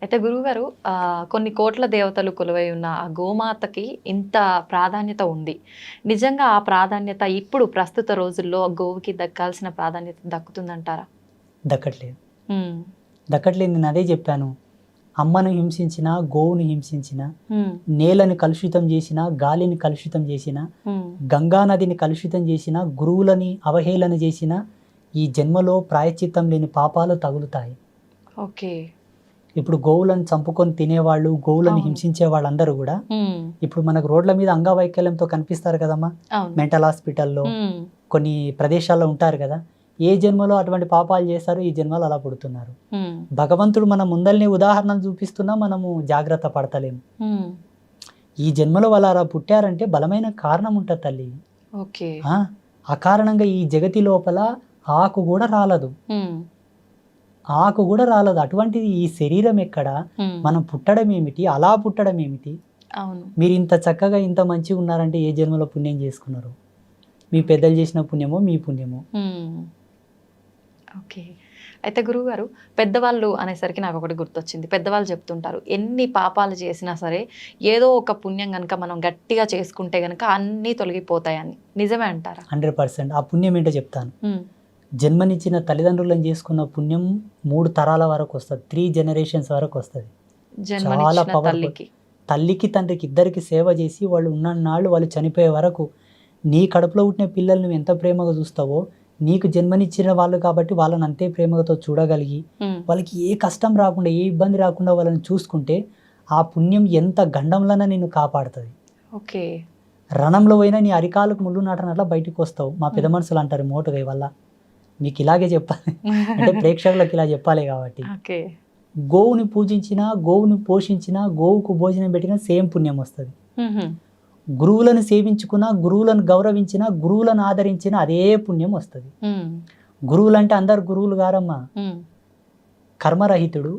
అయితే గురువుగారు కొన్ని కోట్ల దేవతలు కొలువై ఉన్న ఆ గోమాతకి ఇంత ప్రాధాన్యత ఉంది. నిజంగా ఆ ప్రాధాన్యత ఇప్పుడు ప్రస్తుత రోజుల్లో గోవుకి దక్కాల్సిన ప్రాధాన్యత దక్కుతుందంటారా? దక్కట్లేదు. హ్మ్. దక్కట్లేదు, నేను అదే చెప్పాను. అమ్మను హింసించిన, గోవుని హింసించిన, హ్మ్. నేలను కలుషితం చేసిన, గాలిని కలుషితం చేసిన, హ్మ్. గంగా నదిని కలుషితం చేసిన, గురువులని అవహేళన చేసిన, ఈ జన్మలో ప్రాయశ్చిత్తం లేని పాపాలు తగులుతాయి. ఓకే. ఇప్పుడు గోవులను చంపుకొని తినేవాళ్ళు, గోవులను అవును. హింసించే వాళ్ళందరూ కూడా హ్మ్. ఇప్పుడు మనకు రోడ్ల మీద అంగవైకల్యంతో కనిపిస్తారు కదమ్మా. అవును. మెంటల్ హాస్పిటల్లో హ్మ్. కొన్ని ప్రదేశాల్లో ఉంటారు కదా. ఏ జన్మలో అటువంటి పాపాలు చేశారు, ఈ జన్మలో అలా పుడుతున్నారు. హ్మ్. భగవంతుడు మన ముందల్ని ఉదాహరణలు చూపిస్తున్నా మనము జాగ్రత్త పడతలేము. హ్మ్. ఈ జన్మలో వాళ్ళు అలా పుట్టారంటే బలమైన కారణం ఉంటుంది తల్లి. ఓకే. అకారణంగా ఈ జగతి లోపల ఆకు కూడా రాలదు. హ్మ్. ఆకు కూడా రాలదు. అటువంటిది ఈ శరీరం ఎక్కడ, హ్మ్. మనం పుట్టడం ఏమిటి, అలా పుట్టడం ఏమిటి? అవును. మీరు ఇంత చక్కగా ఇంత మంచిగా ఉన్నారంటే ఏ జన్మలో పుణ్యం చేసుకున్నారు? మీ పెద్దలు చేసిన పుణ్యమో మీ పుణ్యమో. హ్మ్. ఓకే. అయితే గురువుగారు, పెద్దవాళ్ళు అనేసరికి నాకు ఒకటి గుర్తొచ్చింది. పెద్దవాళ్ళు చెప్తుంటారు, ఎన్ని పాపాలు చేసినా సరే ఏదో ఒక పుణ్యం గనక మనం గట్టిగా చేసుకుంటే గనక అన్నీ తొలగిపోతాయని. నిజమే అంటారా? 100%. ఆ పుణ్యం ఏంటో చెప్తాను. హ్మ్. జన్మనిచ్చిన తల్లిదండ్రులను చేసుకున్న పుణ్యం 3 తరాల వరకు వస్తుంది. 3 జనరేషన్స్ వరకు వస్తుంది. చాలా జన్మనిచ్చిన పవర్ఫుల్. తల్లికి. తల్లికి తండ్రికి ఇద్దరికి సేవ చేసి వాళ్ళు ఉన్నన్నాళ్ళు వాళ్ళు చనిపోయే వరకు నీ కడుపులో పుట్టిన పిల్లలు నువ్వు ఎంత ప్రేమగా చూస్తావో, నీకు జన్మనిచ్చిన వాళ్ళు కాబట్టి వాళ్ళని అంతే ప్రేమతో చూడగలిగి హ్మ్. వాళ్ళకి ఏ కష్టం రాకుండా, ఏ ఇబ్బంది రాకుండా వాళ్ళని చూసుకుంటే ఆ పుణ్యం ఎంత గండంలోనే నిన్ను కాపాడుతుంది. ఓకే. రణంలో పోయినా నీ అరికాలకు ముళ్ళు నాటనట్లా బయటికి వస్తావు. మా పెద్ద మనుషులు అంటారు మోటుగా వల్ల. మీకు ఇలాగే చెప్పాలి అంటే ప్రేక్షకులకు ఇలా చెప్పాలి కాబట్టి. ఓకే. గోవుని పూజించినా, గోవుని పోషించినా, గోవుకు భోజనం పెట్టినా సేమ్ పుణ్యం వస్తుంది. హుహు. గురువులను సేవించుకున్నా, గురువులను గౌరవించినా, గురువులను ఆదరించినా అదే పుణ్యం వస్తుంది. హ్మ్. గురువులు అంటే అందరు గురువులు గారమ్మా. హ్మ్. కర్మరహితుడు,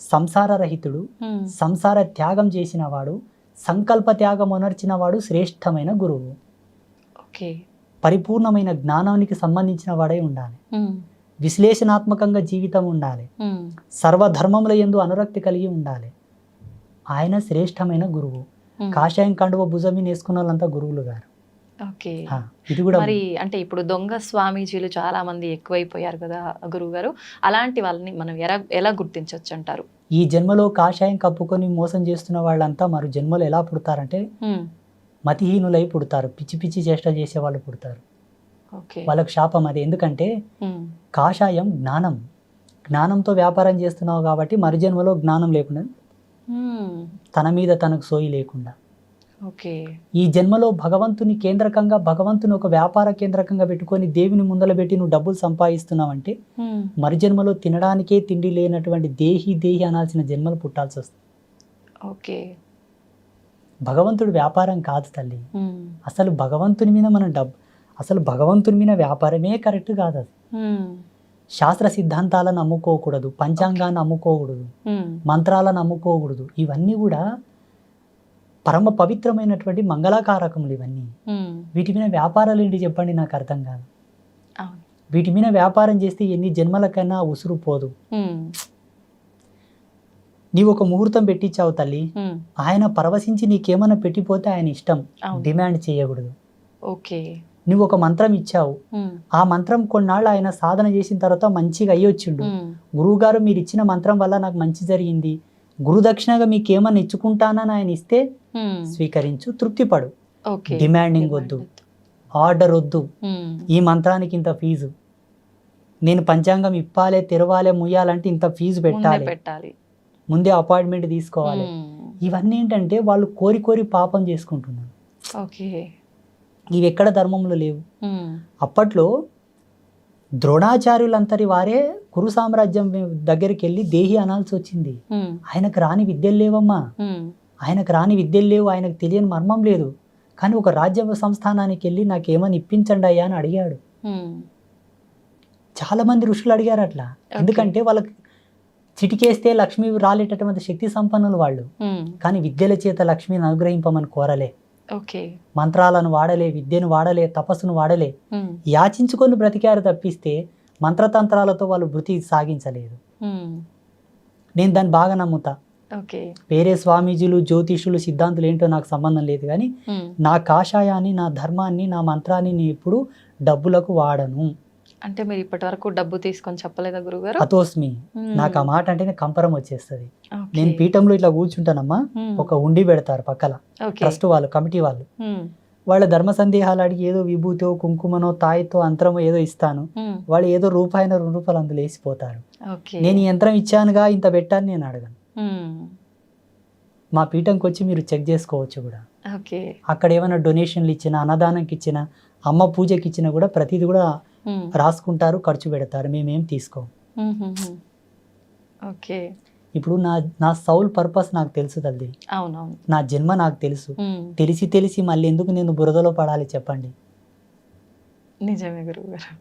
సంసారరహితుడు, హ్మ్. సంసార త్యాగం చేసిన వాడు, సంకల్ప త్యాగం అనర్చిన వాడు శ్రేష్టమైన గురువు. ఓకే. పరిపూర్ణమైన జ్ఞానానికి సంబంధించిన వాడై ఉండాలి. హ్మ్. విశ్లేషణాత్మకంగా జీవితం ఉండాలి. హ్మ్. సర్వధర్మముల యందు అనురక్తి కలిగి ఉండాలి. ఆయన శ్రేష్టమైన గురువు. హ్మ్. కాషాయం కండువ భుజం మీద వేసుకున్న వాళ్ళంతా గురువులు గారు. ఓకే. ఇది కూడా మరి అంటే ఇప్పుడు దొంగ స్వామీజీలు చాలా మంది ఎక్కువైపోయారు కదా గురువుగారు. అలాంటి వాళ్ళని మనం ఎలా గుర్తించొచ్చు అంటారు? ఈ జన్మలో కాషాయం కప్పుకొని మోసం చేస్తున్న వాళ్ళంతా మరు జన్మలో ఎలా పుడతారంటే హ్మ్. మతిహీనులై పుడతారు. పిచ్చి పిచ్చి చేష్ట చేసే వాళ్ళు పుడతారు. ఓకే. వాళ్ళకు శాపం అది. ఎందుకంటే హ్మ్. కాషాయం జ్ఞానం. జ్ఞానంతో వ్యాపారం చేస్తున్నావు కాబట్టి మరు జన్మలో జ్ఞానం లేకుండా, హ్మ్. తన మీద తనకు సోయి లేకుండా, ఓకే. ఈ జన్మలో భగవంతుని కేంద్రకంగా, భగవంతుని ఒక వ్యాపార కేంద్రకంగా పెట్టుకొని దేవుని ముందల పెట్టి నువ్వు డబ్బులు సంపాదిస్తున్నావంటే హ్మ్. మరు జన్మలో తినడానికే తిండి లేనటువంటి దేహి అనాల్సిన జన్మలు పుట్టాల్సి వస్తుంది. ఓకే. భగవంతుడు వ్యాపారం కాదు తల్లి. హ్మ్. అసలు భగవంతుని మీద మనం అసలు భగవంతుని మీద వ్యాపారమే కరెక్ట్ కాదు. అది హ్మ్. శాస్త్ర సిద్ధాంతాలను అమ్ముకోకూడదు, పంచాంగాన్ని అమ్ముకోకూడదు, హ్మ్. మంత్రాలను అమ్ముకోకూడదు. ఇవన్నీ కూడా పరమ పవిత్రమైనటువంటి మంగళకారకములు ఇవన్నీ. హ్మ్. వీటి మీద వ్యాపారాలు ఏంటి చెప్పండి, నాకు అర్థం కాదు. అవును. వీటి మీద వ్యాపారం చేస్తే ఎన్ని జన్మలకైనా ఉసురు పోదు. హ్మ్. నీవు ఒక ముహూర్తం పెట్టించావు తల్లి, హ్మ్. ఆయన పరవశించి నీకేమైనా పెట్టిపోతే ఆయన ఇష్టం. అవును. డిమాండ్ చేయకూడదు. ఓకే. నువ్వు ఒక మంత్రం ఇచ్చావు, హ్మ్. ఆ మంత్రం కొన్నాళ్ళు ఆయన సాధన చేసిన తర్వాత మంచిగా అయ్యొచ్చిండు. హ్మ్. గురువుగారు మీరు ఇచ్చిన మంత్రం వల్ల నాకు మంచి జరిగింది, గురుదక్షిణగా మీకు ఏమన్నా ఇచ్చుకుంటానని ఆయన ఇస్తే హ్మ్. స్వీకరించు, తృప్తిపడు. ఓకే. డిమాండింగ్ వద్దు, ఆర్డర్ వద్దు. హ్మ్. ఈ మంత్రానికి ఇంత ఫీజు, నేను పంచాంగం ఇప్పాలే, తెరవాలే, ముయ్యాలంటే ఇంత ఫీజు ముందే పెట్టాలి, పెట్టాలి. ముందే అపాయింట్మెంట్ తీసుకోవాలి. హ్మ్. ఇవన్నీ ఏంటంటే వాళ్ళు కోరి కోరి పాపం చేసుకుంటున్నారు. ఓకే. ఇవి ఎక్కడ ధర్మంలో లేవు. హ్మ్. అప్పట్లో ద్రోణాచార్యులంతటి వారే కురు సామ్రాజ్యం దగ్గరికి వెళ్ళి దేహి అనాల్సి వచ్చింది. హ్మ్. ఆయనకు రాని విద్యలు లేవమ్మా. హ్మ్. ఆయనకు రాని విద్యలు లేవు, ఆయనకు తెలియని మర్మం లేదు. కానీ ఒక రాజ్య సంస్థానానికి వెళ్ళి నాకేమని ఇప్పించండి అయ్యా అని అడిగాడు. హ్మ్. చాలా మంది ఋషులు అడిగారు అట్లా. ఎందుకంటే వాళ్ళకి చిటికేస్తే లక్ష్మి రాలేటటువంటి శక్తి సంపన్నులు వాళ్ళు. హ్మ్. కానీ విద్యల చేత లక్ష్మిని అనుగ్రహింపమని కోరలే, ఓకే. మంత్రాలను వాడలే, విద్యను వాడలే, తపస్సును వాడలే. హ్మ్. యాచించుకొని బ్రతికారు తప్పిస్తే మంత్రతంత్రాలతో వాళ్ళు వృత్తి సాగించలేదు. హ్మ్. నేను దాన్ని బాగా నమ్ముతా. ఓకే. వేరే స్వామీజీలు, జ్యోతిషులు, సిద్ధాంతులు ఏంటో నాకు సంబంధం లేదు, కానీ నా కాషాయాన్ని, నా ధర్మాన్ని, నా మంత్రాన్ని నేను ఎప్పుడు డబ్బులకు వాడను. అంటే మీరు ఇప్పటి వరకు డబ్బు తీసుకొని చెప్పలేదా గురుగారు? అతోస్మి. నాకు ఆ మాట అంటేనే కంపరం వచ్చేస్తుంది. నేను పీఠంలో ఇట్లా కూర్చుంటానమ్మా, ఒక ఉండి పెడతారు పక్కల, ట్రస్ట్ వాళ్ళు, కమిటీ వాళ్ళు. వాళ్ళ ధర్మ సందేహాలు అడిగి ఏదో విభూతో, కుంకుమనో, తాయితో, అంతరమో ఏదో ఇస్తాను. వాళ్ళు ఏదో రూపాయన 2 రూపాయలు అందులో వేసిపోతారు. నేను ఈ యంత్రం ఇచ్చానుగా, ఇంత పెట్టాను నేను అడగను. మా పీఠంకి వచ్చి మీరు చెక్ చేసుకోవచ్చు కూడా. అక్కడ ఏమైనా డొనేషన్లు ఇచ్చినా, అన్నదానంకి ఇచ్చినా, అమ్మ పూజకి ఇచ్చినా కూడా ప్రతిదీ కూడా రాసుకుంటారు, ఖర్చు పెడతారు. మేమేం తీసుకోం. ఓకే. ఇప్పుడు నా సౌల్ పర్పస్ నాకు తెలుసు తల్లి. అవునవును. నా జన్మ నాకు తెలుసు. తెలిసి మళ్ళీ ఎందుకు నేను బురదలో పడాలి చెప్పండి? నిజమే గురువుగారు.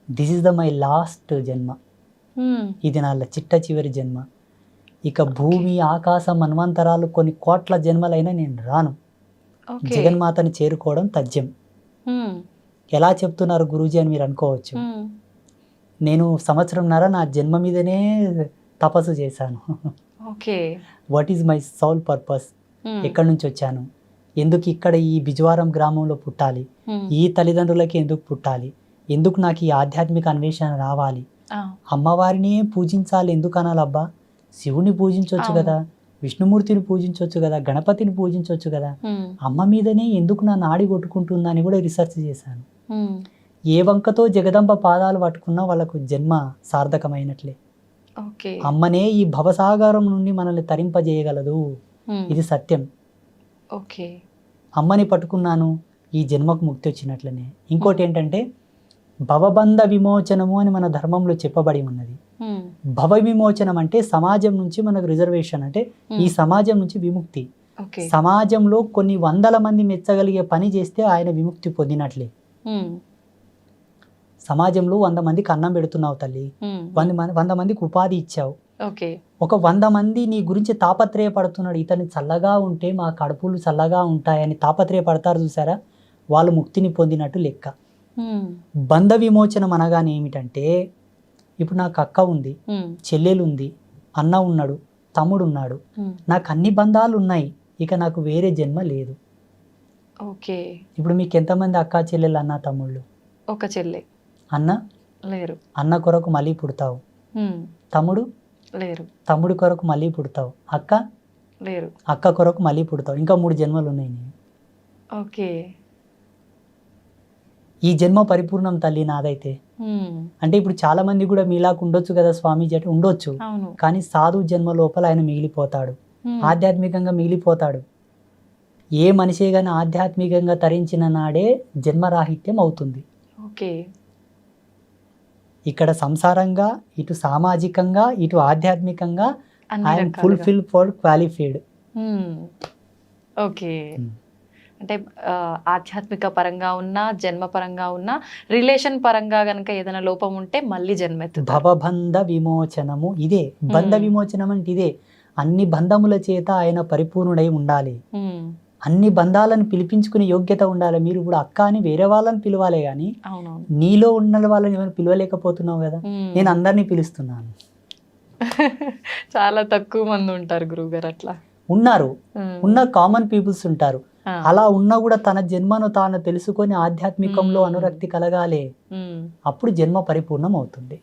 దిస్ ఇస్ మై లాస్ట్ జన్మ. ఇది నా చిట్ట చివరి జన్మ. ఇక భూమి, ఆకాశం, మన్వంతరాలు, కొన్ని కోట్ల జన్మలైనా నేను రాను. జగన్మాతని చేరుకోవడం తథ్యం. ఎలా చెప్తున్నారు గురూజీ అని మీరు అనుకోవచ్చు. నేను 1.5 సంవత్సరంన్నర నా జన్మ మీదనే తపస్సు చేశాను. What is my Saul purpose? ఎక్కడి నుంచి వచ్చాను? ఎందుకు ఇక్కడ ఈ బిజవారం గ్రామంలో పుట్టాలి? ఈ తల్లిదండ్రులకి ఎందుకు పుట్టాలి? ఎందుకు నాకు ఈ ఆధ్యాత్మిక అన్వేషణ రావాలి? అమ్మవారిని పూజించాలి ఎందుకు అనాలబ్బా? శివుని పూజించవచ్చు కదా, విష్ణుమూర్తిని పూజించవచ్చు కదా, గణపతిని పూజించవచ్చు కదా. అమ్మ మీదనే ఎందుకు నా నాడి కొట్టుకుంటుందని కూడా రీసెర్చ్ చేశాను. ఏ వంకతో జగదంబ పాదాలు పట్టుకున్నా వాళ్ళకు జన్మ సార్థకమైనట్లే. అమ్మనే ఈ భవసాగరం నుండి మనల్ని తరింపజేయగలదు. ఇది సత్యం. అమ్మని పట్టుకున్నాను, ఈ జన్మకు ముక్తి వచ్చినట్లనే. ఇంకోటి ఏంటంటే భవబంధ విమోచనము అని మన ధర్మంలో చెప్పబడి ఉన్నది. భవ విమోచనం అంటే సమాజం నుంచి మనకు రిజర్వేషన్, అంటే ఈ సమాజం నుంచి విముక్తి. సమాజంలో కొన్ని 100 మంది మెచ్చగలిగే పని చేస్తే ఆయన విముక్తి పొందినట్లే. సమాజంలో 100 మందికి అన్నం పెడుతున్నావు తల్లి, 100 మందికి ఉపాధి ఇచ్చావు. ఒక 100 మంది నీ గురించి తాపత్రయపడుతున్నాడు, ఇతని చల్లగా ఉంటే మా కడుపులు చల్లగా ఉంటాయని తాపత్రయపడతారు చూసారా, వాళ్ళు ముక్తిని పొందినట్టు లెక్క. బంధ విమోచనం అనగానే ఏమిటంటే, ఇప్పుడు నాకు అక్క ఉంది, చెల్లెలు ఉంది, అన్న ఉన్నాడు, తమ్ముడు ఉన్నాడు, నాకు అన్ని బంధాలు ఉన్నాయి, ఇక నాకు వేరే జన్మ లేదు. ఇప్పుడు మీకు ఎంతమంది అక్క చెల్లెలు, అన్న తమ్ముళ్ళు? ఒక చెల్లె. అన్న లేరు. అన్న కొరకు మళ్ళీ పుడతావు. తమ్ముడు లేరు. తమ్ముడి కొరకు మళ్ళీ పుడతావు. అక్క లేరు. అక్క కొరకు మళ్ళీ పుడతావు. ఇంకా 3 జన్మలు ఉన్నాయి. ఈ జన్మ పరిపూర్ణం తల్లి నాదైతే. అంటే ఇప్పుడు చాలా మంది కూడా మీలాగా ఉండొచ్చు కదా స్వామీజీ అంటే, ఉండొచ్చు, కానీ సాధు జన్మ లోపల ఆయన మిగిలిపోతాడు, ఆధ్యాత్మికంగా మిగిలిపోతాడు. ఏ మనిషి కానీ ఆధ్యాత్మికంగా తరించిన నాడే జన్మరాహిత్యం అవుతుంది. ఇక్కడ సంసారంగా, ఇటు సామాజికంగా, ఇటు ఆధ్యాత్మికంగా ఐఎమ్ ఫుల్ఫిల్ ఫర్ క్వాలిఫైడ్. అంటే ఆధ్యాత్మిక పరంగా ఉన్నా, జన్మ పరంగా ఉన్నా, రిలేషన్ పరంగా గనక ఏదైనా లోపం ఉంటే మళ్ళీ జన్మెత్తు. భవబంధ విమోచనము ఇదే. బంధ విమోచనం అంటే ఇదే. అన్ని బంధముల చేత ఆయన పరిపూర్ణుడై ఉండాలి. అన్ని బంధాలను పిలిపించుకునే యోగ్యత ఉండాలి. మీరు ఇప్పుడు అక్క అని వేరే వాళ్ళని పిలవాలే గాని నీలో ఉన్న వాళ్ళని ఏమైనా పిలవలేకపోతున్నావు కదా. నేను అందరినీ పిలుస్తున్నాను. చాలా తక్కువ మంది ఉంటారు గురువుగారు. అట్లా ఉన్న కామన్ పీపుల్స్ ఉంటారు. అలా ఉన్నా కూడా తన జన్మను తాను తెలుసుకొని ఆధ్యాత్మికంలో అనురక్తి కలగాలి. అప్పుడు జన్మ పరిపూర్ణం అవుతుంది.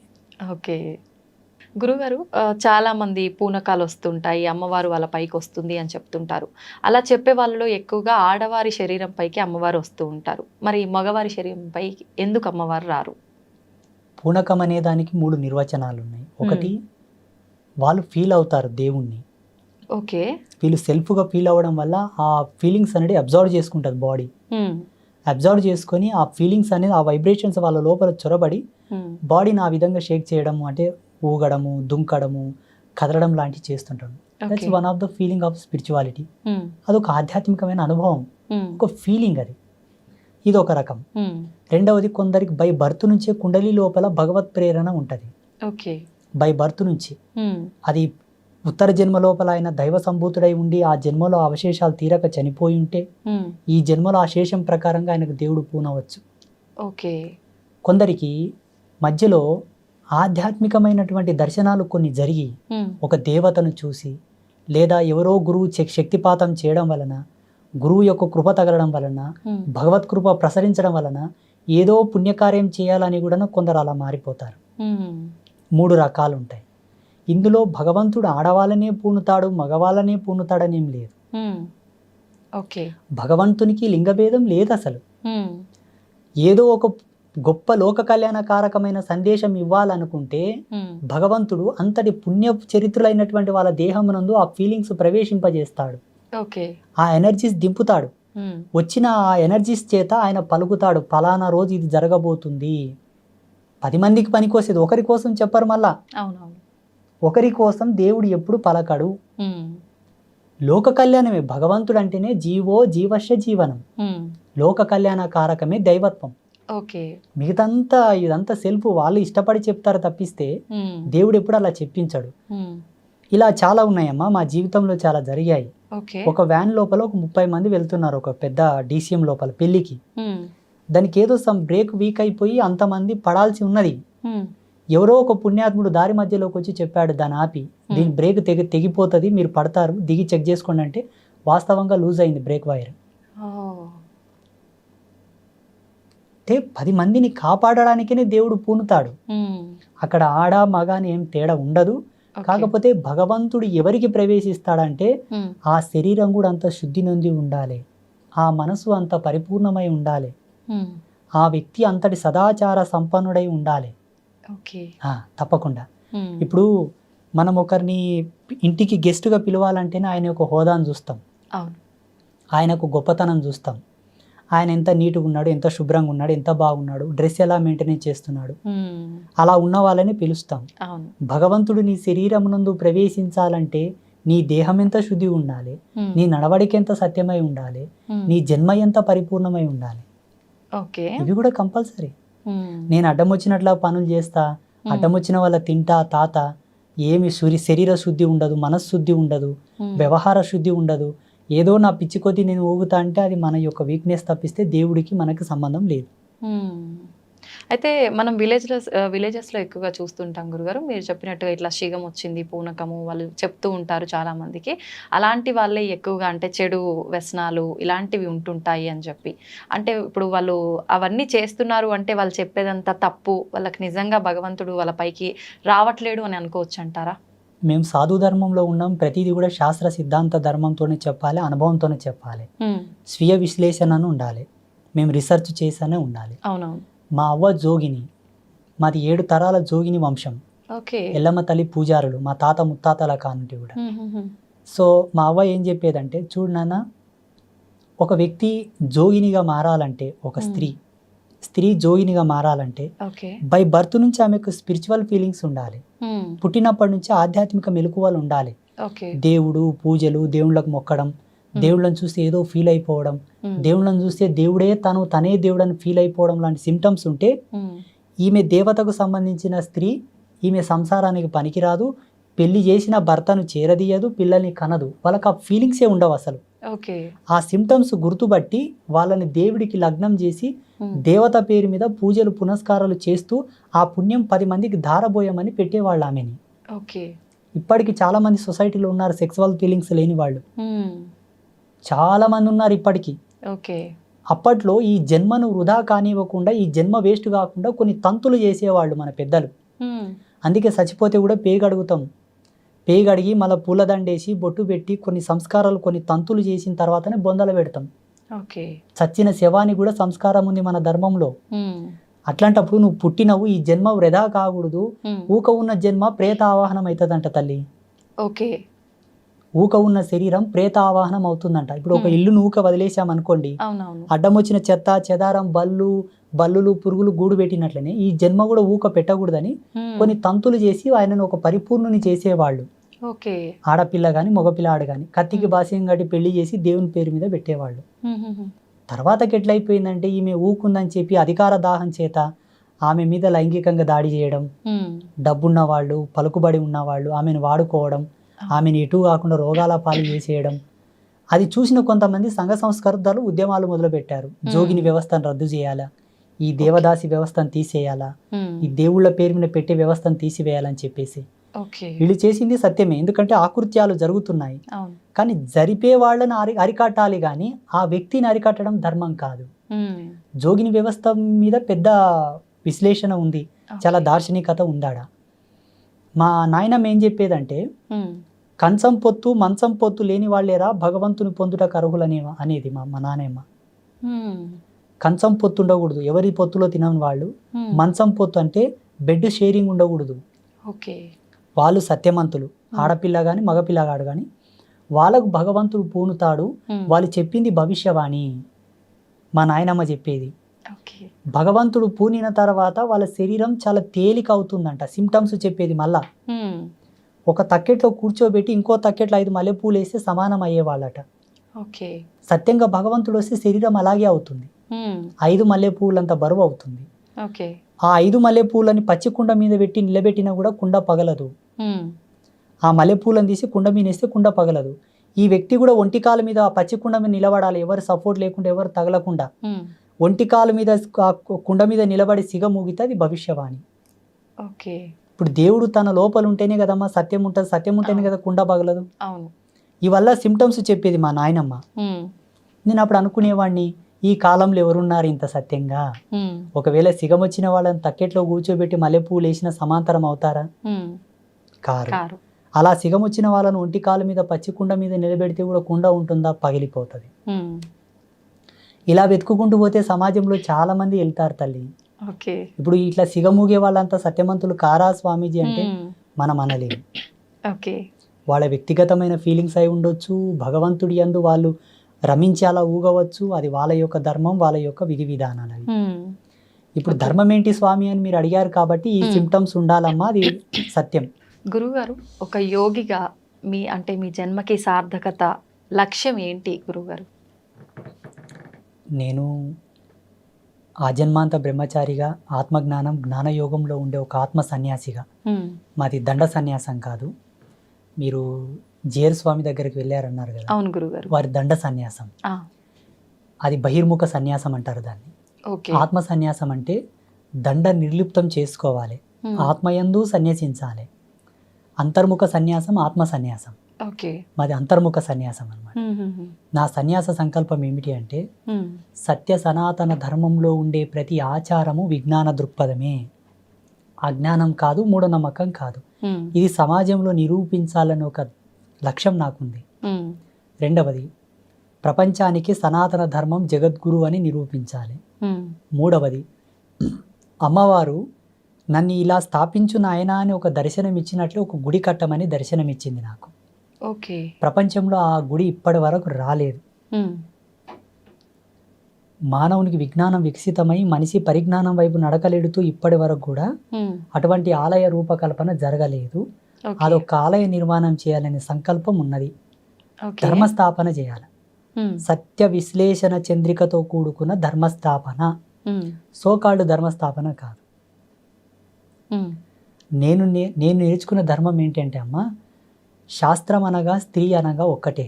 గురుగారు, చాలా మంది పూనకాలు వస్తుంటాయి, అమ్మవారు వాళ్ళ పైకి వస్తుంది అని చెప్తుంటారు. అలా చెప్పే వాళ్ళలో ఎక్కువగా ఆడవారి శరీరం పైకి అమ్మవారు వస్తూ ఉంటారు. మరి మగవారి శరీరం పైకి ఎందుకు అమ్మవారు రారు? పూనకం అనే దానికి 3 నిర్వచనాలు ఉన్నాయి. ఒకటి, వాళ్ళు ఫీల్ అవుతారు దేవుణ్ణి. వీళ్ళు సెల్ఫ్గా ఫీల్ అవ్వడం వల్ల ఆ ఫీలింగ్స్ అనేది అబ్జర్వ్ చేసుకుంటుంది బాడీ. అబ్జర్వ్ చేసుకొని ఆ ఫీలింగ్స్ అనేది, ఆ వైబ్రేషన్స్ వాళ్ళ లోపల చొరబడి బాడీని ఆ విధంగా షేక్ చేయడము, అంటే ఊగడము, దుంకడము, కదలడం లాంటివి చేస్తుంటాం. That's one of the feeling of spirituality. అదొక ఆధ్యాత్మికమైన అనుభవం, ఒక ఫీలింగ్ అది. ఇది ఒక రకం. రెండవది, కొందరికి బై బర్త్ నుంచే కుండలి లోపల భగవత్ ప్రేరణ ఉంటుంది. బై బర్త్ నుంచి. అది ఉత్తర జన్మ లోపల ఆయన దైవ సంభూతుడై ఉండి ఆ జన్మలో అవశేషాలు తీరక చనిపోయి ఉంటే ఈ జన్మలో ఆ శేషం ప్రకారంగా ఆయనకు దేవుడు పూనవచ్చు. ఓకే. కొందరికి మధ్యలో ఆధ్యాత్మికమైనటువంటి దర్శనాలు కొన్ని జరిగి ఒక దేవతను చూసి లేదా ఎవరో గురువు శక్తిపాతం చేయడం వలన, గురువు యొక్క కృప తగలడం వలన, భగవత్ కృప ప్రసరించడం వలన ఏదో పుణ్యకార్యం చేయాలని కూడా కొందరు అలా మారిపోతారు. 3 రకాలు ఉంటాయి. ఇందులో భగవంతుడు ఆడవాళ్ళనే పూనుతాడు, మగవాళ్ళనే పూనుతాడనేం లేదు. ఓకే, భగవంతునికి లింగభేదం లేదు అసలు. ఏదో ఒక గొప్ప లోక కళ్యాణకారకమైన సందేశం ఇవ్వాలనుకుంటే భగవంతుడు అంతటి పుణ్య చరిత్రులైనటువంటి వాళ్ళ దేహమునందు ఆ ఫీలింగ్స్ ప్రవేశింపజేస్తాడు. ఓకే, ఆ ఎనర్జీస్ దింపుతాడు. వచ్చిన ఆ ఎనర్జీస్ చేత ఆయన పలుకుతాడు, ఫలానా రోజు ఇది జరగబోతుంది. 10 మందికి పనికొసేది, ఒకరి కోసం చెప్పరు. మళ్ళా ఒకరి కోసం దేవుడు ఎప్పుడు పలకడు. లోక కళ్యాణమే భగవంతుడు అంటేనే జీవో జీవశ్య జీవనం. లోక కళ్యాణ కారకమే దైవత్వం. ఓకే, మిగతంతా ఇదంతా సెల్ఫ్, వాళ్ళు ఇష్టపడి చెప్తారు తప్పిస్తే దేవుడు ఎప్పుడు అలా చెప్పించాడు. ఇలా చాలా ఉన్నాయమ్మా, మా జీవితంలో చాలా జరిగాయి. ఒక వ్యాన్ లోపల ఒక 30 మంది వెళ్తున్నారు, ఒక పెద్ద DCM లోపల పెళ్లికి. దానికి ఏదో సమ్ బ్రేక్ వీక్ అయిపోయి అంతమంది పడాల్సి ఉన్నది. ఎవరో ఒక పుణ్యాత్ముడు దారి మధ్యలోకి వచ్చి చెప్పాడు, దాన్ని ఆపి, దీని బ్రేక్ తెగిపోతుంది, మీరు పడతారు, దిగి చెక్ చేసుకోండి అంటే వాస్తవంగా లూజ్ అయింది బ్రేక్ వైర్. అంటే 10 మందిని కాపాడడానికే దేవుడు పూనుతాడు. అక్కడ ఆడ మగ అని ఏం తేడా ఉండదు. కాకపోతే భగవంతుడు ఎవరికి ప్రవేశిస్తాడంటే ఆ శరీరం కూడా అంత శుద్ధి నొంది ఉండాలి, ఆ మనసు అంత పరిపూర్ణమై ఉండాలి, ఆ వ్యక్తి అంతటి సదాచార సంపన్నుడై ఉండాలి. తప్పకుండా. ఇప్పుడు మనం ఒకరిని ఇంటికి గెస్ట్గా పిలవాలంటేనే ఆయన యొక్క హోదాను చూస్తాం, ఆయనకు గొప్పతనం చూస్తాం, ఆయన ఎంత నీట్గా ఉన్నాడు, ఎంత శుభ్రంగా ఉన్నాడు, ఎంత బాగున్నాడు, డ్రెస్ ఎలా మెయింటైన్ చేస్తున్నాడు, అలా ఉన్న వాళ్ళని పిలుస్తాం. భగవంతుడు నీ శరీరం నందు ప్రవేశించాలంటే నీ దేహం ఎంత శుద్ధి ఉండాలి, నీ నడవడికి ఎంత సత్యమై ఉండాలి, నీ జన్మ ఎంత పరిపూర్ణమై ఉండాలి. ఇవి కూడా కంపల్సరీ. నేను అడ్డం వచ్చినట్లా పనులు చేస్తా, అడ్డం వచ్చిన వాళ్ళ తింటా తాత, ఏమి శరీర శుద్ధి ఉండదు, మనశ్శుద్ధి ఉండదు, వ్యవహార శుద్ధి ఉండదు, ఏదో నా పిచ్చి కొద్దీ నేను ఊగుతా అంటే అది మన యొక్క వీక్నెస్ తప్పిస్తే దేవుడికి మనకి సంబంధం లేదు. అయితే మనం విలేజెస్లో ఎక్కువగా చూస్తుంటాం గురుగారు, మీరు చెప్పినట్టుగా ఇట్లా శీఘం వచ్చింది, పూనకము వాళ్ళు చెప్తూ ఉంటారు చాలా మందికి. అలాంటి వాళ్ళే ఎక్కువగా అంటే చెడు వ్యసనాలు ఇలాంటివి ఉంటుంటాయి అని చెప్పి, అంటే ఇప్పుడు వాళ్ళు అవన్నీ చేస్తున్నారు అంటే వాళ్ళు చెప్పేదంతా తప్పు, వాళ్ళకి నిజంగా భగవంతుడు వాళ్ళ పైకి రావట్లేడు అని అనుకోవచ్చు అంటారా? మేము సాధు ధర్మంలో ఉన్నాం, ప్రతిదీ కూడా శాస్త్ర సిద్ధాంత ధర్మంతోనే చెప్పాలి, అనుభవంతోనే చెప్పాలి, స్వీయ విశ్లేషణను ఉండాలి, మేము రీసెర్చ్ చేసానే ఉండాలి. అవునవును. మా అవ్వ జోగిని, మాది 7 తరాల జోగిని వంశం. ఎల్లమ్మ తల్లి పూజారులు, మా తాత ముత్తాతల కానుంటి కూడా. సో మా అవ్వ ఏం చెప్పేదంటే, చూడు నాన్న, ఒక వ్యక్తి జోగినిగా మారాలంటే, ఒక స్త్రీ జోగినిగా మారాలంటే బై బర్త్ నుంచి ఆమెకు స్పిరిచువల్ ఫీలింగ్స్ ఉండాలి, పుట్టినప్పటి నుంచి ఆధ్యాత్మిక మెలకువలు ఉండాలి. దేవుడు, పూజలు, దేవుళ్ళకు మొక్కడం, దేవుళ్ళని చూస్తే ఏదో ఫీల్ అయిపోవడం, దేవుళ్ళని చూస్తే దేవుడే తనే దేవుడని ఫీల్ అయిపోవడం లాంటి సిమ్టమ్స్ ఉంటే ఈమె దేవతకు సంబంధించిన స్త్రీ, ఈమె సంసారానికి పనికిరాదు, పెళ్లి చేసిన భర్తను చేరదీయదు, పిల్లల్ని కనదు, వాళ్ళకి ఆ ఫీలింగ్సే ఉండవు అసలు. ఆ సిమ్టమ్స్ గుర్తుబట్టి వాళ్ళని దేవుడికి లగ్నం చేసి దేవత పేరు మీద పూజలు పునస్కారాలు చేస్తూ ఆ పుణ్యం 10 మందికి ధారబోయమని పెట్టేవాళ్ళు ఆమెని. ఇప్పటికి చాలా మంది సొసైటీలో ఉన్నారు సెక్సువల్ ఫీలింగ్స్ లేని వాళ్ళు, చాలా మంది ఉన్నారు ఇప్పటికీ. అప్పట్లో ఈ జన్మను వృధా కానివ్వకుండా, ఈ జన్మ వేస్ట్ కాకుండా కొన్ని తంతులు చేసేవాళ్ళు మన పెద్దలు. అందుకే చచ్చిపోతే కూడా పేగడుగుతాం, పేగడిగి మళ్ళీ పూలదండేసి బొట్టు పెట్టి కొన్ని సంస్కారాలు, కొన్ని తంతులు చేసిన తర్వాతనే బొందలు పెడతాం. చచ్చిన శవానికి కూడా సంస్కారం ఉంది మన ధర్మంలో. అట్లాంటప్పుడు నువ్వు పుట్టినవు, ఈ జన్మ వృధా కాకూడదు, ఊక ఉన్న జన్మ ప్రేత ఆవాహనం అవుతుందంట తల్లి. ఊక ఉన్న శరీరం ప్రేత ఆవాహనం అవుతుందంట. ఇప్పుడు ఒక ఇల్లును ఊక వదిలేసామనుకోండి, అడ్డం వచ్చిన చెత్త చెదారం, బల్లులు పురుగులు గూడు పెట్టినట్లనే ఈ జన్మ కూడా ఊక పెట్టకూడదని కొన్ని తంతులు చేసి ఆయనను ఒక పరిపూర్ణుని చేసేవాళ్ళు. ఆడపిల్ల గాని మగపిల్లాడు గాని కత్తికి బాస్యం గట్టి పెళ్లి చేసి దేవుని పేరు మీద పెట్టేవాళ్ళు. తర్వాతకి ఎట్లయిపోయిందంటే, ఈమె ఊకుందని చెప్పి అధికార దాహం చేత ఆమె మీద లైంగికంగా దాడి చేయడం, డబ్బున్న వాళ్ళు, పలుకుబడి ఉన్నవాళ్ళు ఆమెను వాడుకోవడం, ఆమెను ఎటు కాకుండా రోగాల పాలు చేసేయడం. అది చూసిన కొంతమంది సంఘ సంస్కర్తలు ఉద్యమాలు మొదలుపెట్టారు, జోగిని వ్యవస్థను రద్దు చేయాలా, ఈ దేవదాసి వ్యవస్థను తీసేయాలా, ఈ దేవుళ్ళ పేరు మీద పెట్టే వ్యవస్థను తీసివేయాలని చెప్పేసి. ఓకే. వీళ్ళు చేసింది సత్యమే, ఎందుకంటే ఆకృత్యాలు జరుగుతున్నాయి. అవును. కానీ జరిపే వాళ్ళని అరికట్టాలి కానీ ఆ వ్యక్తిని అరికట్టడం ధర్మం కాదు. జోగిని వ్యవస్థ మీద పెద్ద విశ్లేషణ ఉంది, చాలా దార్శనికత ఉందాడ. మా నాయనమ్మ ఏం చెప్పేదంటే, కంచం పొత్తు మంచం పొత్తు లేని వాళ్ళేరా భగవంతుని పొందుటకు అర్హులనేవా అనేది మా నాయనమ్మ. కంచం పొత్తు ఉండకూడదు, ఎవరి పొత్తులో తినని వాళ్ళు. మంచం పొత్తు అంటే బెడ్ షేరింగ్ ఉండకూడదు. ఓకే. వాళ్ళు సత్యమంతులు, ఆడపిల్ల కానీ మగపిల్లగాడు కానీ వాళ్ళకు భగవంతుడు పూనుతాడు. వాళ్ళు చెప్పింది భవిష్యవాణి, మా నాయనమ్మ చెప్పేది. భగవంతుడు పూనిన తర్వాత వాళ్ళ శరీరం చాలా తేలిక అవుతుందంట. సిమ్టమ్స్ చెప్పేది మళ్ళా. ఒక తక్కెట్లో కూర్చోబెట్టి ఇంకో తక్కెట్లో 5 మల్లెపూలు వేస్తే సమానం అయ్యేవాళ్ళట. సత్యంగా భగవంతుడు వస్తే శరీరం అలాగే అవుతుంది. 5 మల్లెపూలంత బరువు అవుతుంది. ఆ 5 మల్లెపూలని పచ్చి కుండ మీద పెట్టి నిలబెట్టినా కూడా కుండ పగలదు. ఆ మల్లెపూలను తీసి కుండ మీద వేస్తే కుండ పగలదు. ఈ వ్యక్తి కూడా ఒంటికాల మీద ఆ పచ్చి కుండ మీద నిలబడాలి, ఎవరు సపోర్ట్ లేకుండా, ఎవరు తగలకుండా. ఒంటికాల మీద కుండ మీద నిలబడి సిగ మూగితే అది భవిష్యవాణి. ఇప్పుడు దేవుడు తన లోపల ఉంటేనే కదమ్మా సత్యం ఉంటుంది, సత్యం ఉంటేనే కదా కుండ పగలదు. ఇవల్ల సిమ్టమ్స్ చెప్పేది మా నాయనమ్మ. నేను అప్పుడు అనుకునేవాడిని, ఈ కాలంలో ఎవరున్నారు ఇంత సత్యంగా? ఒకవేళ సిగం వచ్చిన వాళ్ళని తక్కెట్లో కూర్చోబెట్టి మల్లెపూలు వేసిన సమాంతరం అవుతారా? కారు. అలా సిగం వచ్చిన వాళ్ళను ఒంటి కాలు మీద పచ్చి కుండ మీద నిలబెడితే కూడా కుండ ఉంటుందా? పగిలిపోతుంది. ఇలా వెతుక్కుంటూ పోతే సమాజంలో చాలా మంది వెళ్తారు తల్లి. ఇప్పుడు ఇట్లా సిగమూగే వాళ్ళంతా సత్యమంతులు కారా స్వామీజీ అంటే మనం అనలేము. వాళ్ళ వ్యక్తిగతమైన ఫీలింగ్స్ అయి ఉండొచ్చు, భగవంతుడి యందు వాళ్ళు రమించి అలా ఊగవచ్చు. అది వాళ్ళ యొక్క ధర్మం, వాళ్ళ యొక్క విధి విధానాలు అవి. ఇప్పుడు ధర్మం ఏంటి స్వామి అని మీరు అడిగారు కాబట్టి ఈ సిమ్టమ్స్ ఉండాలమ్మా, అది సత్యం. గురుగారు, ఒక యోగిగా మీ జన్మకి సార్థకత లక్ష్యం ఏంటి గురుగారు? నేను ఆజన్మాంత బ్రహ్మచారిగా ఆత్మజ్ఞానం జ్ఞానయోగంలో ఉండే ఒక ఆత్మ సన్యాసిగా. మాది దండ సన్యాసం కాదు. మీరు జేర్ స్వామి దగ్గరికి వెళ్ళారన్నారు కదా. అవును గురుగారు. వారి దండ సన్యాసం, అది బహిర్ముఖ సన్యాసం అంటారు దాన్ని. ఆత్మ సన్యాసం అంటే దండ నిర్లిప్తం చేసుకోవాలి, ఆత్మయందు సన్యాసించాలి. అంతర్ముఖ సన్యాసం ఆత్మ సన్యాసం, మాది అంతర్ముఖ సన్యాసం అన్నమాట. నా సన్యాస సంకల్పం ఏమిటి అంటే, సత్య సనాతన ధర్మంలో ఉండే ప్రతి ఆచారము విజ్ఞాన దృక్పథమే, అజ్ఞానం కాదు, మూఢనమ్మకం కాదు. ఇది సమాజంలో నిరూపించాలని ఒక లక్ష్యం నాకుంది. రెండవది, ప్రపంచానికి సనాతన ధర్మం జగద్గురు అని నిరూపించాలి. మూడవది, అమ్మవారు నన్ను ఇలా స్థాపించు నాయనా అని ఒక దర్శనం ఇచ్చినట్లు ఒక గుడి కట్టమని దర్శనం ఇచ్చింది నాకు. ప్రపంచంలో ఆ గుడి ఇప్పటి వరకు రాలేదు. మానవునికి విజ్ఞానం వికసితమై మనిషి పరిజ్ఞానం వైపు నడకలేడుతూ ఇప్పటి వరకు కూడా అటువంటి ఆలయ రూపకల్పన జరగలేదు. అదొక ఆలయ నిర్మాణం చేయాలనే సంకల్పం ఉన్నది. ధర్మస్థాపన చేయాలి, సత్య విశ్లేషణ చంద్రికతో కూడుకున్న ధర్మస్థాపన, సోకాళ్ళు ధర్మస్థాపన కాదు. నేను నేర్చుకున్న ధర్మం ఏంటంటే అమ్మా, శాస్త్రం అనగా స్త్రీ అనగా ఒక్కటే.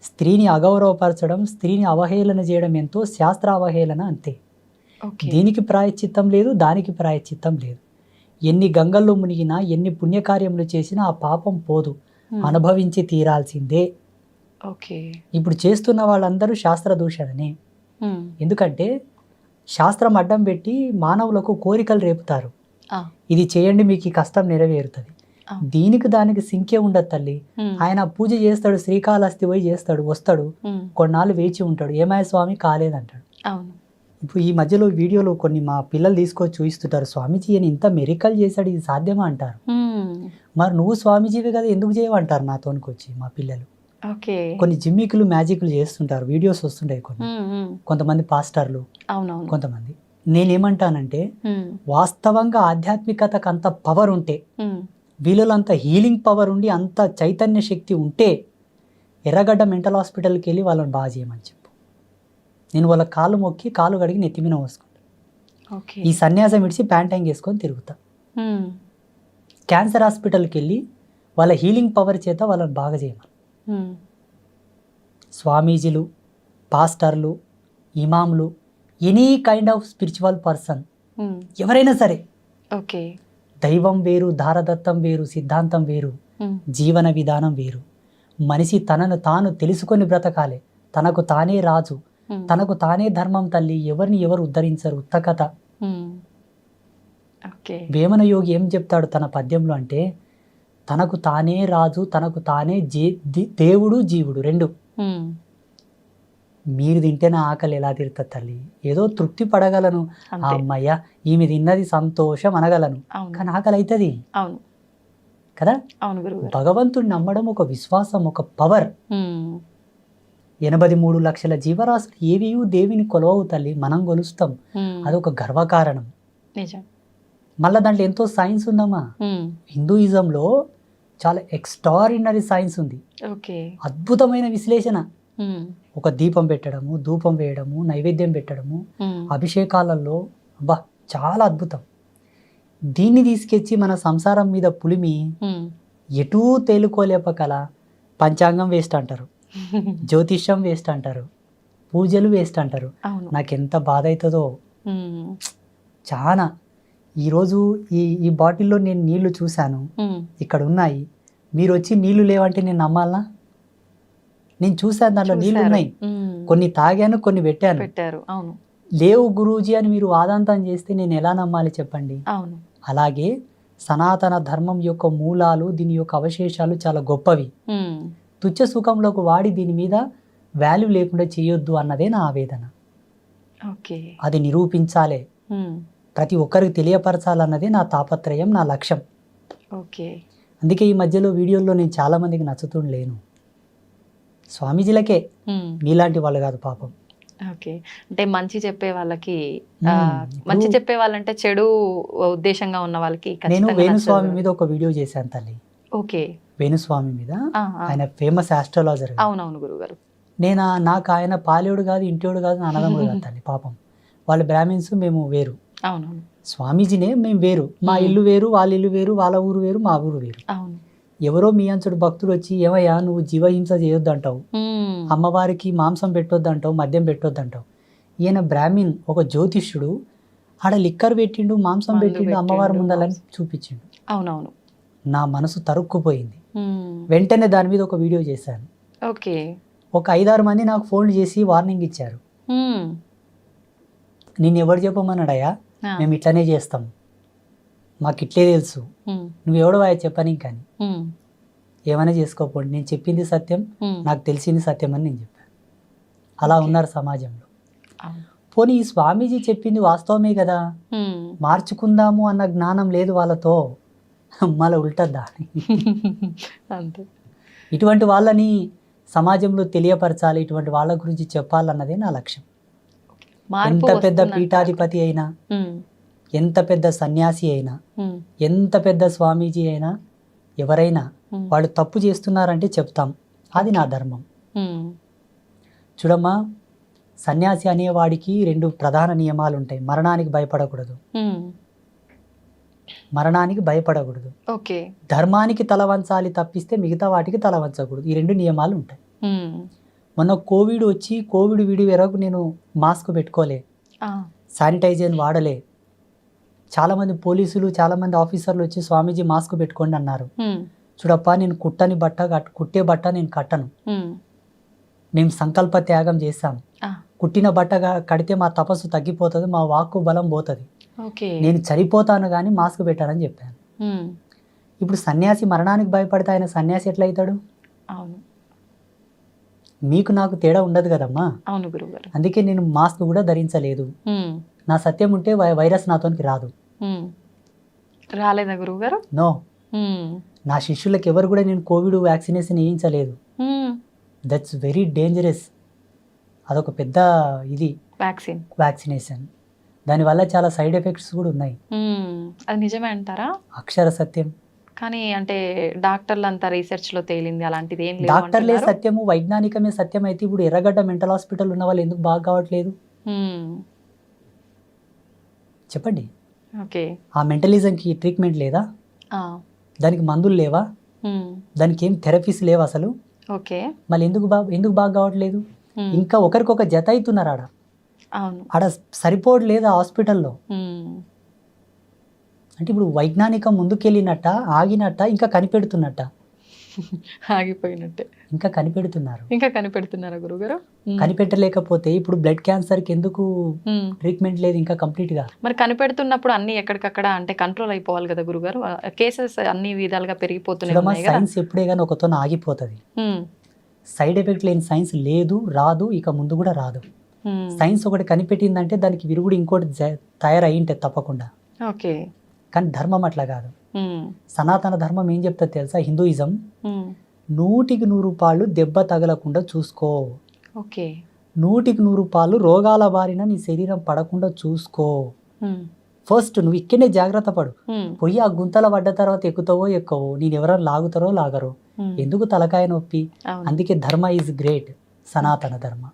స్త్రీని అగౌరవపరచడం, స్త్రీని అవహేళన చేయడం ఎంతో శాస్త్ర అవహేళన అంతే. దీనికి ప్రాయశ్చిత్తం లేదు, దానికి ప్రాయశ్చిత్తం లేదు. ఎన్ని గంగల్లో మునిగినా, ఎన్ని పుణ్యకార్యములు చేసినా ఆ పాపం పోదు, అనుభవించి తీరాల్సిందే. ఇప్పుడు చేస్తున్న వాళ్ళందరూ శాస్త్ర దూషణనే. ఎందుకంటే శాస్త్రం అడ్డం పెట్టి మానవులకు కోరికలు రేపుతారు. ఇది చేయండి మీకు ఈ కష్టం నెరవేరుతుంది. దీనికి దానికి సింకే ఉండదు తల్లి. ఆయన పూజ చేస్తాడు, శ్రీకాళహస్తి పోయి చేస్తాడు, వస్తాడు, కొన్నాళ్ళు వేచి ఉంటాడు, ఏమయ్య స్వామి కాలేదంటాడు. ఇప్పుడు ఈ మధ్యలో వీడియోలో కొన్ని మా పిల్లలు తీసుకొచ్చి చూపిస్తుంటారు, స్వామీజీ అని ఇంత మెరికల్ చేశాడు, ఇది సాధ్యమా అంటారు. మరి నువ్వు స్వామీజీవి కదా ఎందుకు చేయమంటారు నాతోనికి వచ్చి మా పిల్లలు. కొన్ని జిమ్మికులు మ్యాజిక్లు చేస్తుంటారు, వీడియోస్ వస్తుంటాయి కొన్ని, కొంతమంది పాస్టర్లు, కొంతమంది. నేనేమంటానంటే, వాస్తవంగా ఆధ్యాత్మికతకు అంత పవర్ ఉంటే, వీళ్ళలో అంత హీలింగ్ పవర్ ఉండి, అంత చైతన్య శక్తి ఉంటే ఎర్రగడ్డ మెంటల్ హాస్పిటల్కి వెళ్ళి వాళ్ళని బాగా చేయమని చెప్పు. నేను వాళ్ళ కాళ్ళు మొక్కి కాలు కడిగి నెత్తిమీన పోసుకుంటా. ఈ సన్యాసం విడిచి ప్యాంటైంగ్ వేసుకొని తిరుగుతా. క్యాన్సర్ హాస్పిటల్కి వెళ్ళి వాళ్ళ హీలింగ్ పవర్ చేత వాళ్ళని బాగా చేయమని. స్వామీజీలు, పాస్టర్లు, ఇమాంలు any kind of spiritual person, um, ఎవరైనా సరే, ఓకే. దైవం వేరు, దారదత్తం వేరు, సిద్ధాంతం వేరు, ఉమ్, జీవన విధానం వేరు. మనిషి తనను తాను తెలుసుకొని బ్రతకాలి. తనకు తానే రాజు, ఉమ్, తనకు తానే ధర్మం తల్లి, ఎవరిని ఎవరు ఉద్ధరించరు. ఉత్తకథ. ఉమ్, ఓకే. వేమన యోగి ఏం చెప్తాడు తన పద్యంలో అంటే, తనకు తానే రాజు, తనకు తానే దేవుడు జీవుడు రెండు. ఉమ్, మీరు తింటేనే ఆకలి ఎలా తీరుతుంది తల్లి? ఏదో తృప్తి పడగలను, ఆ అంతే. అమ్మయ్య ఈమె తిన్నది సంతోషం అనగలను, అవును, కానీ ఆకలి అవుతుంది అవును, కదా. అవును గురుగారు. భగవంతుడిని నమ్మడం ఒక విశ్వాసం, ఒక పవర్. ఉమ్, 83 లక్షల జీవరాశులు ఏవియు దేవిని కొలవవు తల్లి, మనం కొలుస్తాం. ఉమ్, అదొక గర్వకారణం. నిజం. మళ్ళీ దాంట్లో ఎంతో సైన్స్ ఉందమ్మా. ఉమ్, హిందూయిజంలో చాలా ఎక్స్ట్రాడినరీ సైన్స్ ఉంది, ఓకే. అద్భుతమైన విశ్లేషణ. ఉమ్, ఒక దీపం పెట్టడము, ధూపం వేయడము, నైవేద్యం పెట్టడము, ఉమ్, అభిషేకాలలో, అబ్బా చాలా అద్భుతం. దీన్ని తీసుకొచ్చి మన సంసారం మీద పులిమి ఉమ్, ఎటూ తేలుకోలేపకల పంచాంగం వేస్ట్ అంటారు, జ్యోతిష్యం వేస్ట్ అంటారు, పూజలు వేస్ట్ అంటారు. అవును. నాకెంత బాధ అవుతుందో ఉమ్, చాలా. ఈరోజు ఈ బాటిల్లో నేను నీళ్లు చూశాను, ఉమ్, ఇక్కడ ఉన్నాయి. మీరు వచ్చి నీళ్లు లేవంటే నేను నమ్మాలా? నేను చూశాను దాంట్లో నీళ్లు చూశారు. ఉన్నాయి, ఉమ్, కొన్ని తాగాను, కొన్ని పెట్టాను. పెట్టారు. అవును, లేవు గురూజీ అని మీరు వాదాంతం చేస్తే నేను ఎలా నమ్మాలి చెప్పండి? అవును. అలాగే సనాతన ధర్మం యొక్క మూలాలు, దీని యొక్క అవశేషాలు చాలా గొప్పవి. ఉమ్, తుచ్చ సుఖంలోకి వాడి దీని మీద వాల్యూ లేకుండా చేయొద్దు అన్నదే నా ఆవేదన. ఓకే. అది నిరూపించాలే, ఉమ్, ప్రతి ఒక్కరికి తెలియపరచాలన్నదే నా తాపత్రయం, నా లక్ష్యం. ఓకే. అందుకే ఈ మధ్యలో వీడియోల్లో నేను చాలామందికి నచ్చుతుండలేను. స్వామీజీలకే, ఉమ్, మీలాంటి వాళ్ళు కాదు పాపం. ఓకే. అంటే మంచి చెప్పే వాళ్ళకి ఇప్పుడు మంచి చెప్పే వాళ్ళంటే చెడు ఉద్దేశంగా ఉన్న వాళ్ళకి నేను ఖచ్చితంగా వేణుస్వామి నచ్చదు. మీద ఒక వీడియో చేశాను తల్లి. ఓకే. వేణుస్వామి మీద, ఆ, ఆ. ఆయన ఫేమస్ ఆస్ట్రాలజర్. అవునవును గురుగారు. నాకు ఆయన పాలేడు కాదు, ఇంటోడు కాదు, అన్నదమ్ముడు కాదు తల్లి పాపం. వాళ్ళు బ్రాహ్మిన్స్, మేము వేరు. అవునవును, స్వామీజీనే మేము వేరు. మా ఇల్లు వేరు, వాళ్ళ ఇల్లు వేరు, వాళ్ళ ఊరు వేరు, మా ఊరు వేరు. అవును. ఎవరో మీ అంచుడు భక్తుడు వచ్చి, ఏమయ్యా నువ్వు జీవహింస చేయొద్దు అంటావు, ఉమ్, అమ్మవారికి మాంసం పెట్టొద్దు అంటావు, మద్యం పెట్టొద్దు అంటావు. ఈయన బ్రాహ్మిన్, ఒక జ్యోతిష్యుడు, ఆడ లిక్కర్ పెట్టిండు, మాంసం మందు పెట్టిండు, అమ్మవారి పెట్టిండు, ముందలని చూపించిండు. అవునవును. నా మనసు తరుక్కుపోయింది. ఉమ్, వెంటనే దాని మీద ఒక వీడియో చేశాను. ఓకే. ఒక 5-6 మంది నాకు ఫోన్లు చేసి వార్నింగ్ ఇచ్చారు. ఉమ్, నిన్ను ఎవరు చెప్పమన్నాడయ్యా, ఆ, మేము ఇట్లనే చేస్తాం, మాకు ఇట్లే తెలుసు, ఉమ్, నువ్వెవడో చెప్పని కానీ ఉమ్, ఏమైనా చేసుకోకపోండి, నేను చెప్పింది సత్యం, ఉమ్, నాకు తెలిసింది సత్యం అని నేను చెప్పాను. అలా ఉన్నారు సమాజంలో. అవును. పోనీ ఈ స్వామీజీ చెప్పింది వాస్తవమే కదా, ఉమ్, మార్చుకుందాము అన్న జ్ఞానం లేదు వాళ్ళతో, మళ్ళీ ఉల్టద్దా అని. అంతే. ఇటువంటి వాళ్ళని సమాజంలో తెలియపరచాలి, ఇటువంటి వాళ్ళ గురించి చెప్పాలన్నదే నా లక్ష్యం. మార్పు ఎంత పెద్ద వస్తుందంట. పీఠాధిపతి అయినా, ఉమ్, ఎంత పెద్ద సన్యాసి అయినా, ఉమ్, ఎంత పెద్ద స్వామీజీ అయినా, ఎవరైనా ఉమ్, వాళ్ళు తప్పు చేస్తున్నారంటే చెప్తాం, అది నా ధర్మం. ఉమ్, చూడమ్మా, సన్యాసి అనేవాడికి 2 ప్రధాన నియమాలు ఉంటాయి. మరణానికి భయపడకూడదు, ఉమ్, మరణానికి భయపడకూడదు, ఓకే. ధర్మానికి తల వంచాలి తప్పిస్తే మిగతా వాటికి తల వంచకూడదు. ఈ 2 నియమాలు ఉంటాయి. ఉమ్, మొన్న కోవిడ్ వచ్చి, కోవిడ్ విడి వరకు నేను మాస్క్ పెట్టుకోలే, ఆ, శానిటైజర్ వాడలే. చాలామంది పోలీసులు, చాలామంది ఆఫీసర్లు వచ్చి స్వామీజీ మాస్క్ పెట్టుకోండి అన్నారు. ఉమ్, చూడప్ప, నేను కుట్టే బట్ట నేను కట్టను. ఉమ్, మేము సంకల్ప త్యాగం చేశాం. ఆ, కుట్టిన బట్టగా కడితే మా తపస్సు తగ్గిపోతుంది, మా వాక్కు బలం పోతుంది. ఓకే. నేను చనిపోతాను కానీ మాస్క్ పెట్టానని చెప్పాను. ఉమ్, ఇప్పుడు సన్యాసి మరణానికి భయపడితే ఆయన సన్యాసి ఎట్లా అవుతాడు? అవును, మీకు నాకు తేడా ఉండదు కదమ్మా. అవును గురుగారు. అందుకే నేను మాస్క్ కూడా ధరించలేదు. ఉమ్, నా సత్యం ఉంటే వైరస్ నాతోనికి రాదు. ఉమ్, రాలేదా గురుగారు? నో, ఉమ్, నా శిష్యులకు ఎవరు కూడా నేను కోవిడ్ వ్యాక్సినేషన్ వేయించలేదు. Um, that's very dangerous. అదొక పెద్ద ఇది వ్యాక్సిన్. వ్యాక్సినేషన్. దానివల్ల చాలా సైడ్ ఎఫెక్ట్స్ కూడా ఉన్నాయి. ఉమ్, అది నిజమే అంటారా? అక్షర సత్యం. కానీ అంటే డాక్టర్లు అంతా రీసెర్చ్ లో తేలింది అలాంటిది ఏం లేదు డాక్టర్లే అంటున్నారు. సత్యము, వైజ్ఞానికమే సత్యం అయితే ఇప్పుడు ఎర్రగడ్డ మెంటల్ హాస్పిటల్ ఉన్న వాళ్ళు ఎందుకు బాగా కావట్లేదు ఉమ్, చెప్పండి? ఓకే. ఆ మెంటలిజంకి ట్రీట్మెంట్ లేదా? ఆ, దానికి మందులు లేవా? ఉమ్, దానికి ఏం థెరపీస్ లేవు అసలు. ఓకే. మళ్ళీ ఎందుకు బాగా కావట్లేదు? ఉమ్, ఇంకా ఒకరికొక జత అవుతున్నారు ఆడ. అవును. ఆడ సరిపోడు లేదా హాస్పిటల్లో. ఉమ్. అంటే ఇప్పుడు వైజ్ఞానికం ముందుకెళ్ళినట్ట, ఆగినట్ట, ఇంకా కనిపెడుతున్నట్ట? ఆగిపోయినట్టే. ఇంకా కనిపెడుతున్నారు. ఇంకా కనిపెడుతున్నారా గురుగారు? కనిపెట్టలేకపోతే ఇప్పుడు బ్లడ్ క్యాన్సర్కి ఎందుకు ఉమ్. ట్రీట్మెంట్ లేదు ఇంకా కంప్లీట్గా? మరి కనిపెడుతున్నప్పుడు అన్ని ఎక్కడికక్కడ అంటే కంట్రోల్ అయిపోవాలి కదా గురుగారు. కేసెస్ అన్ని విధాలుగా పెరిగిపోతున్నాయి చూడమ్మా, ఉన్నాయి కదా. సైన్స్ ఎప్పుడే కానీ ఒకతో ఆగిపోతుంది. ఉమ్. సైడ్ ఎఫెక్ట్ లేని సైన్స్ లేదు, రాదు, ఇక ముందు కూడా రాదు. ఉమ్. సైన్స్ ఒకటి కనిపెట్టిందంటే దానికి విరుగుడు ఇంకోటి తయారయ్యింటే తప్పకుండా. ఓకే. కానీ ధర్మం అట్లా కాదు. ఉమ్. సనాతన ధర్మం ఏం చెప్తుంది తెలుసా? హిందూయిజం ఉమ్. 100కి 100 పాళ్ళు దెబ్బ తగలకుండా చూసుకో. ఓకే. 100కి 100 పాళ్ళు రోగాల బారిన నీ శరీరం పడకుండా చూసుకో. ఉమ్. ఫస్ట్ నువ్వు ఇక్కడనే జాగ్రత్త పడు. ఉమ్. పోయి ఆ గుంతల పడ్డ తర్వాత ఎక్కుతావో ఎక్కవో, నేను ఎవరైనా లాగుతారో లాగరో, ఉమ్. ఎందుకు తలకాయ నొప్పి? అవును. అందుకే ధర్మ ఈజ్ గ్రేట్, సనాతన ధర్మ.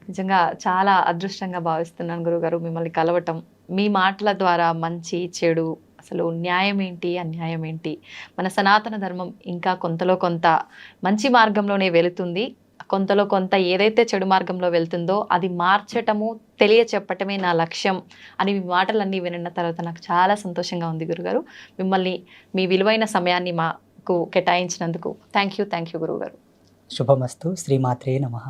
నిజంగా చాలా అదృష్టంగా భావిస్తున్నాను గురుగారు మిమ్మల్ని కలవటం. మీ మాటల ద్వారా మంచి చెడు, అసలు న్యాయం ఏంటి, అన్యాయం ఏంటి, మన సనాతన ధర్మం ఇంకా కొంతలో కొంత మంచి మార్గంలోనే వెళుతుంది, కొంతలో కొంత ఏదైతే చెడు మార్గంలో వెళ్తుందో అది మార్చటము, తెలియచెప్పటమే నా లక్ష్యం అని మీ మాటలన్నీ విన్న తర్వాత నాకు చాలా సంతోషంగా ఉంది గురుగారు. మిమ్మల్ని మీ విలువైన సమయాన్ని మాకు కేటాయించినందుకు థ్యాంక్ యూ గురుగారు. శుభమస్తు. శ్రీమాత్రే నమః.